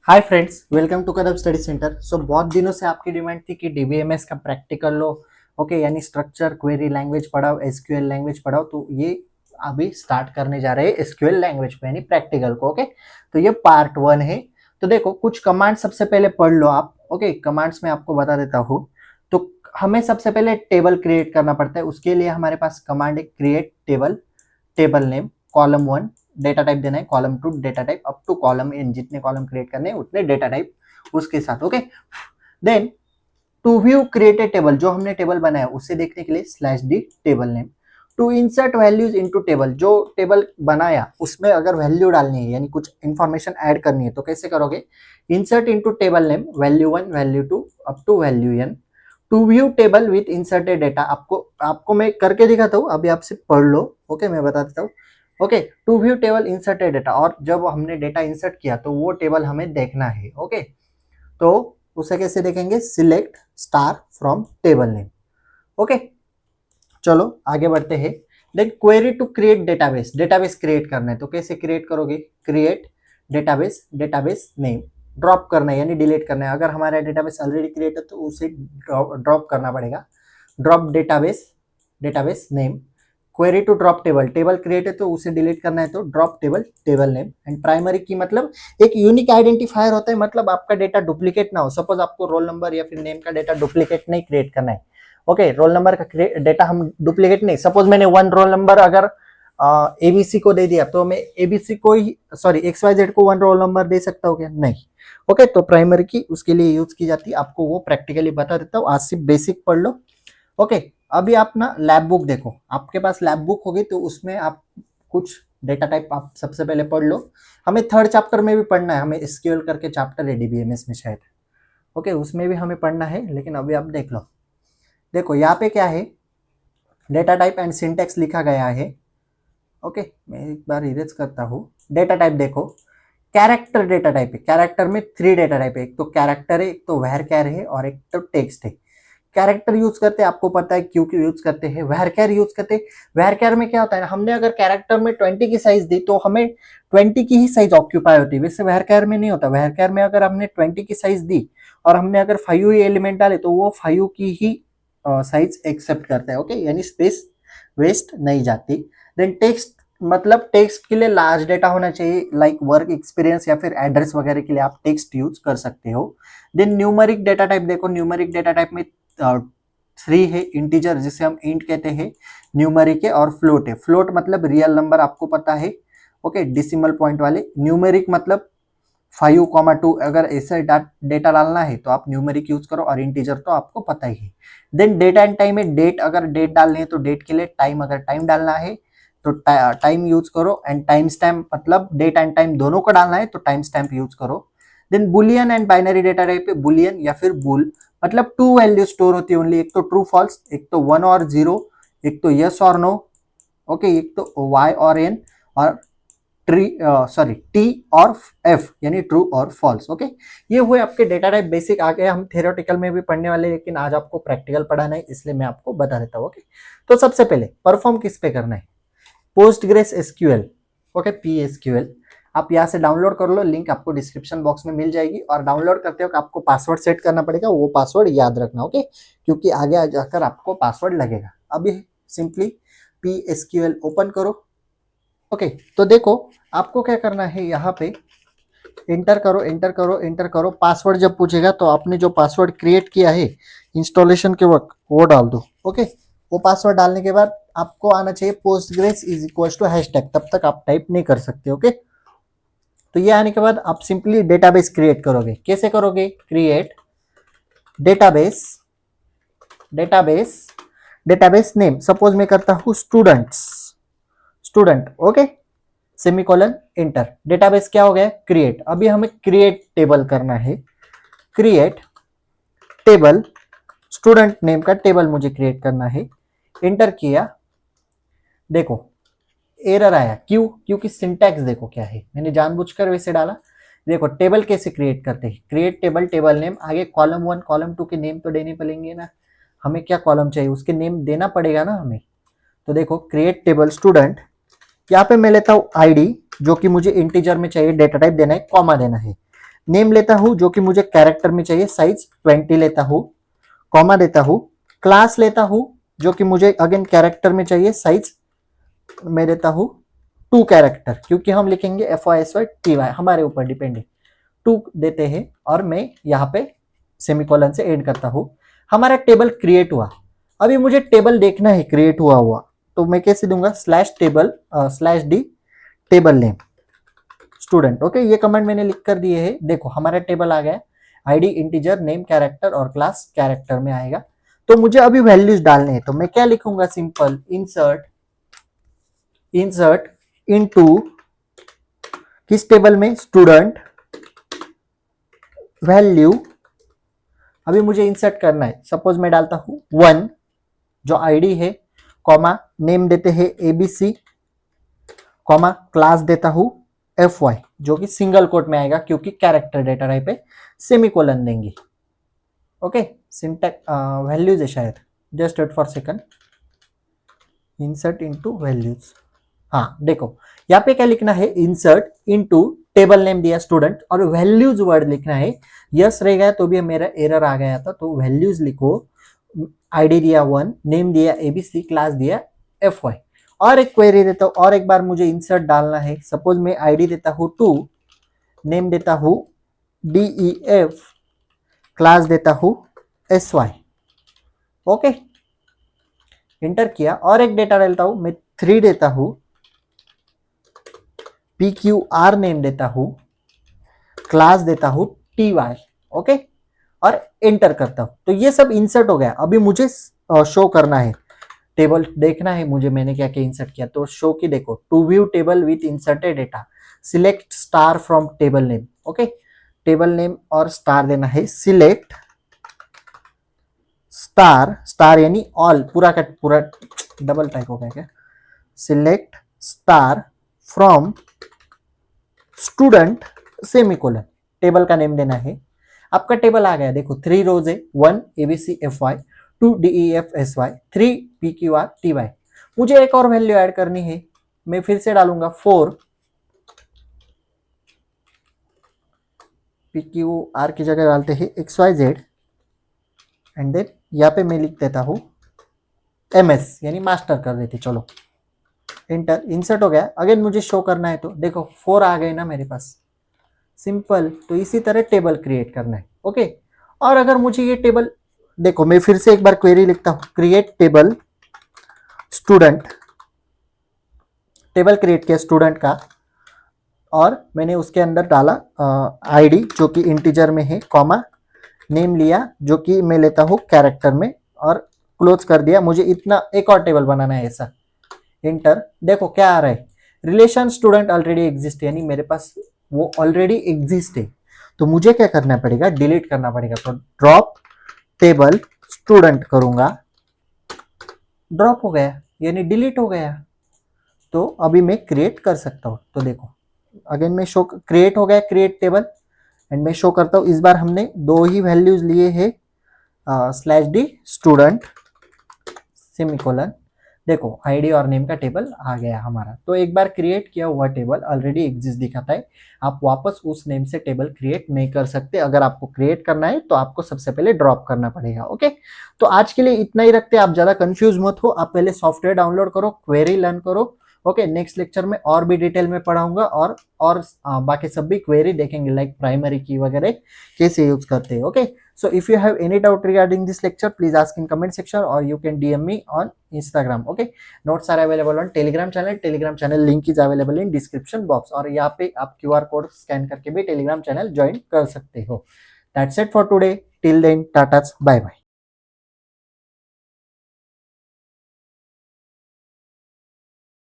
Hi friends, welcome to Kadam study centre. So बहुत दिनों से आपकी डिमांड थी कि डीबीएमएस का प्रैक्टिकल लो। ओके, यानी स्ट्रक्चर क्वेरी लैंग्वेज पढ़ाओ, एसक्यूएल लैंग्वेज पढ़ाओ। तो ये अभी स्टार्ट करने जा रहे हैं एसक्यूएल लैंग्वेज को, यानी प्रैक्टिकल को। ओके, तो ये पार्ट 1 है। तो देखो, कुछ कमांड सबसे पहले पढ़ लो आप। ओके, कमांड्स में आपको बता देता हूँ। तो हमें सबसे पहले टेबल क्रिएट करना पड़ता है। उसके लिए हमारे पास कमांड है create table, table name, column 1 data type देना है, column 2 data type, up to column N, जितने कॉलम क्रिएट करने हैं उतने डेटा टाइप उसके साथ। Okay, then to view create a table, जो हमने टेबल बनाया उसे देखने के लिए slash D table name. To insert values into table, जो टेबल बनाया उसमें अगर वैल्यू डालनी है यानी कुछ इंफॉर्मेशन ऐड करनी है तो कैसे करोगे? Insert into table name value 1 value 2 up to value N. To view table with inserted data, आपको मैं करके दिखाता हूँ, अभी आपसे पढ़ लो। ओके, मैं बता देता हूँ। Okay, to view table inserted data, और जब हमने डेटा इंसर्ट किया तो वो टेबल हमें देखना है। ओके, तो उसे कैसे देखेंगे? Select star from table name. Okay, चलो आगे बढ़ते हैं। Then query to create database, database create करना है तो कैसे क्रिएट करोगे? Create database, database name drop करना है यानी डिलीट करना है। अगर हमारा डेटाबेस ऑलरेडी क्रिएट है तो उसे ड्रॉप करना पड़ेगा। Drop database, database name. Query to drop table, table create है तो उसे डिलीट करना है तो drop table, table name. And primary key मतलब एक यूनिक आइडेंटिफायर होता है, मतलब आपका डेटा डुप्लीकेट ना हो। सपोज आपको रोल नंबर या फिर नेम का डेटा डुप्लीकेट नहीं क्रिएट करना है। ओके, रोल नंबर का डेटा हम डुप्लीकेट नहीं, सपोज मैंने 1 रोल नंबर अगर एबीसी को दे दिया तो मैं एबीसी को ही, सॉरी XYZ को 1 रोल नंबर दे सकता हूँ क्या? नहीं। ओके, तो प्राइमरी की उसके लिए यूज की जाती है, आपको वो प्रैक्टिकली बता देता हूँ। आज से बेसिक पढ़ लो। ओके, अभी आप ना लैब बुक देखो, आपके पास लैब बुक होगी तो उसमें आप कुछ डेटा टाइप आप सबसे पहले पढ़ लो। हमें 3rd चैप्टर में भी पढ़ना है, हमें एसक्यूएल करके चैप्टर है डीबीएमएस में शायद। ओके, उसमें भी हमें पढ़ना है, लेकिन अभी आप देख लो। देखो यहाँ पे क्या है, डेटा टाइप एंड सिंटेक्स लिखा गया है। ओके, मैं एक बार इरेज करता हूँ। डेटा टाइप देखो, कैरेक्टर डेटा टाइप है। कैरेक्टर में 3 डेटा टाइप है, एक तो कैरेक्टर है, एक तो वैरचर है और एक तो टेक्स्ट है। कैरेक्टर यूज करते हैं, आपको पता है क्यों क्यों यूज करते हैं। वैरचर यूज करते हैं, वैरचर में क्या होता है ना, हमने अगर कैरेक्टर में 20 की साइज दी तो हमें 20 की ही साइज ऑक्यूपाई होती है। वैसे वैरचर में नहीं होता। वैरचर में अगर हमने 20 की साइज दी और हमने अगर 5 ही एलिमेंट डाले तो वो 5 की ही साइज एक्सेप्ट करता है। ओके, यानी स्पेस वेस्ट नहीं जाती। देन टेक्स्ट, मतलब टेक्स्ट के लिए लार्ज डेटा होना चाहिए, लाइक वर्क एक्सपीरियंस या फिर एड्रेस वगैरह के लिए आप टेक्स्ट यूज कर सकते हो। देन न्यूमेरिक डेटा टाइप देखो, न्यूमेरिक डेटा टाइप में 3 है, इंटीजर जिसे हम इंट कहते हैं, न्यूमेरिक है और फ्लोट है। फ्लोट मतलब रियल नंबर, आपको पता है। ओके, डिसिमल पॉइंट वाले। न्यूमेरिक मतलब 5,2, अगर ऐसे डेटा डालना है तो आप न्यूमेरिक यूज करो, और इंटीजर तो आपको पता ही है। देन डेट एंड टाइम है, डेट अगर डेट डालनी है तो डेट के लिए, टाइम अगर टाइम डालना है तो टाइम यूज करो। एंड टाइम स्टैम्प मतलब डेट एंड टाइम दोनों को डालना है तो टाइम स्टैम्प यूज करो। Then boolean and binary data type है, बुलियन या फिर बुल, मतलब 2 वैल्यू स्टोर होती है ओनली, एक तो ट्रू फॉल्स, एक तो 1 और 0, एक तो यस और नो। ओके, एक तो वाई और एन, और टी और एफ यानी ट्रू और फॉल्स। ओके, ये हुए आपके डेटा टाइप बेसिक। आगे हम थ्योरेटिकल में भी पढ़ने वाले, लेकिन आज आपको प्रैक्टिकल पढ़ाना है इसलिए मैं आपको बता देता हूँ। ओके, तो सबसे पहले परफॉर्म किस पे करना है? Postgres SQL. ओके, पीएसक्यूएल आप यहाँ से डाउनलोड कर लो, लिंक आपको डिस्क्रिप्शन बॉक्स में मिल जाएगी। और डाउनलोड करते वक्त आपको पासवर्ड सेट करना पड़ेगा, वो पासवर्ड याद रखना। ओके, क्योंकि आगे जाकर आपको पासवर्ड लगेगा। अभी सिंपली पीएसक्यूएल ओपन करो। ओके, तो देखो आपको क्या करना है, यहाँ पे एंटर करो, एंटर करो, एंटर करो। पासवर्ड जब पूछेगा तो आपने जो पासवर्ड क्रिएट किया है इंस्टॉलेशन के वक्त वो डाल दो। ओके, वो पासवर्ड डालने के बाद आपको आना चाहिए Postgres is equal to hashtag, तब तक आप टाइप नहीं कर सकते। ओके, तो ये आने के बाद आप सिंपली डेटाबेस क्रिएट करोगे। कैसे करोगे? Create database, database, database name, suppose मैं करता हूँ students, student. Okay, semicolon enter. Database क्या हो गया? क्रिएट। अभी हमें क्रिएट टेबल करना है। क्रिएट टेबल, स्टूडेंट नेम का टेबल मुझे क्रिएट करना है। एंटर किया, देखो एरर आया। क्यों? क्योंकि सिंटैक्स देखो क्या है, मैंने जानबूझकर वैसे डाला। देखो टेबल कैसे क्रिएट करते हैं, क्रिएट टेबल, टेबल नेम, आगे कॉलम 1 कॉलम 2 के नेम तो देने पड़ेंगे ना। हमें क्या कॉलम चाहिए उसके नेम देना पड़ेगा ना हमें। तो देखो क्रिएट टेबल स्टूडेंट, यहाँ पे मैं लेता हूँ आईडी, जो कि मुझे इंटीजर में चाहिए, डेटा टाइप देना है, कॉमा देना है। नेम लेता हूं जो कि मुझे कैरेक्टर में चाहिए, साइज 20 लेता हूं, कॉमा देता हूं, क्लास लेता हूं जो कि मुझे अगेन कैरेक्टर में चाहिए, साइज मैं देता हूं 2 कैरेक्टर, क्योंकि हम लिखेंगे FYSY हमारे ऊपर डिपेंड है, 2 देते हैं और मैं यहाँ पे सेमीकोलन से एंड करता हूं। हमारा टेबल क्रिएट हुआ, अभी मुझे टेबल देखना है क्रिएट हुआ हुआ, तो मैं कैसे दूंगा, /टेबल/d टेबल नेम स्टूडेंट। ओके, ये कमांड मैंने लिख कर दिए है। देखो हमारा टेबल आ गया, आईडी इंटीजर, नेम कैरेक्टर और क्लास कैरेक्टर में आएगा। तो मुझे अभी वैल्यूज डालने हैं, तो मैं क्या लिखूंगा, सिंपल इंसर्ट इनटू किस टेबल में, स्टूडेंट वैल्यू। अभी मुझे इंसर्ट करना है, सपोज मैं डालता हूं 1 जो आईडी है, कॉमा नेम देते हैं ABC, कॉमा क्लास देता हूं FY जो कि सिंगल कोट में आएगा क्योंकि कैरेक्टर डेटा टाइप है, सेमीकोलन देंगे। ओके, सिंटैक्स वैल्यूज है शायद, just wait for second, insert into values. हाँ देखो यहाँ पे क्या लिखना है, इंसर्ट इनटू टेबल नेम दिया स्टूडेंट और वैल्यूज वर्ड लिखना है। यस रह गया तो भी मेरा एरर आ गया था, तो वैल्यूज लिखो, आईडी दिया 1, नेम दिया ABC, क्लास दिया FY। और एक क्वेरी देता हूं, और एक बार मुझे इंसर्ट डालना है, सपोज मैं आईडी देता हूं 2, नेम देता हूं DEF, क्लास देता हूं SY। ओके, इंटर किया, और एक डेटा डालता हूं मैं 3 देता हूं, PQR नेम देता हूं, क्लास देता हूं TY। ओके, और एंटर करता हूं, तो ये सब इंसर्ट हो गया। अभी मुझे शो करना है, टेबल देखना है मुझे, मैंने क्या क्या इंसर्ट किया, तो शो की देखो, to view table with inserted data, select star from table name. Okay, table name और स्टार देना है, सिलेक्ट स्टार यानी ऑल, पूरा का पूरा डबल टाइप हो गया क्या, select star from student semicolon, table का नेम देना है। आपका टेबल आ गया, देखो 3 रोज है, 1 ABC FY, 2 DEF SY, 3 PQR TY। मुझे एक और वैल्यू ऐड करनी है, मैं फिर से डालूंगा 4, PQR की जगह डालते हैं XYZ, एंड देन यहाँ पे मैं लिख देता हूँ MS यानी मास्टर कर देते। चलो इंटर, इंसर्ट हो गया। अगेन मुझे शो करना है, तो देखो 4 आ गए ना मेरे पास, सिंपल। तो इसी तरह टेबल क्रिएट करना है। ओके, और अगर मुझे ये टेबल, देखो मैं फिर से एक बार क्वेरी लिखता हूं, create table student, table create किया स्टूडेंट का, और मैंने उसके अंदर डाला आईडी जो कि इंटीजर में है, कॉमा नेम लिया जो कि मैं लेता हूं कैरेक्टर में, और क्लोज कर दिया। मुझे इतना एक और टेबल बनाना है ऐसा, इंटर। देखो क्या आ रहा है, रिलेशन स्टूडेंट ऑलरेडी एग्जिस्ट, यानी मेरे पास वो ऑलरेडी एग्जिस्ट है। तो मुझे क्या करना पड़ेगा, डिलीट करना पड़ेगा। तो ड्रॉप टेबल स्टूडेंट करूंगा, ड्रॉप हो गया यानी डिलीट हो गया। तो अभी मैं क्रिएट कर सकता हूँ, तो देखो अगेन मैं शो, क्रिएट हो गया क्रिएट टेबल, एंड मैं शो करता हूँ। इस बार हमने 2 ही वैल्यूज लिए हैं, /d स्टूडेंट सेमीकोलन। देखो आईडी और नेम का टेबल आ गया हमारा। तो एक बार क्रिएट किया हुआ टेबल ऑलरेडी एग्जिस्ट दिखाता है, आप वापस उस नेम से टेबल क्रिएट नहीं कर सकते। अगर आपको क्रिएट करना है तो आपको सबसे पहले ड्रॉप करना पड़ेगा। ओके, तो आज के लिए इतना ही रखते हैं, आप ज्यादा कंफ्यूज मत हो, आप पहले सॉफ्टवेयर डाउनलोड करो, क्वेरी लर्न करो। ओके, नेक्स्ट लेक्चर में और भी डिटेल में पढ़ाऊंगा, और बाकी सब भी क्वेरी देखेंगे, लाइक प्राइमरी की वगैरह कैसे यूज करते हैं। Okay, so if you have any doubt regarding this lecture, please ask in comment section or you can DM me on Instagram. Okay, notes are available on Telegram channel link is available in description box, और यहाँ पे आप QR code scan करके भी Telegram channel join कर सकते हो। That's it for today, till then, Tata, bye bye.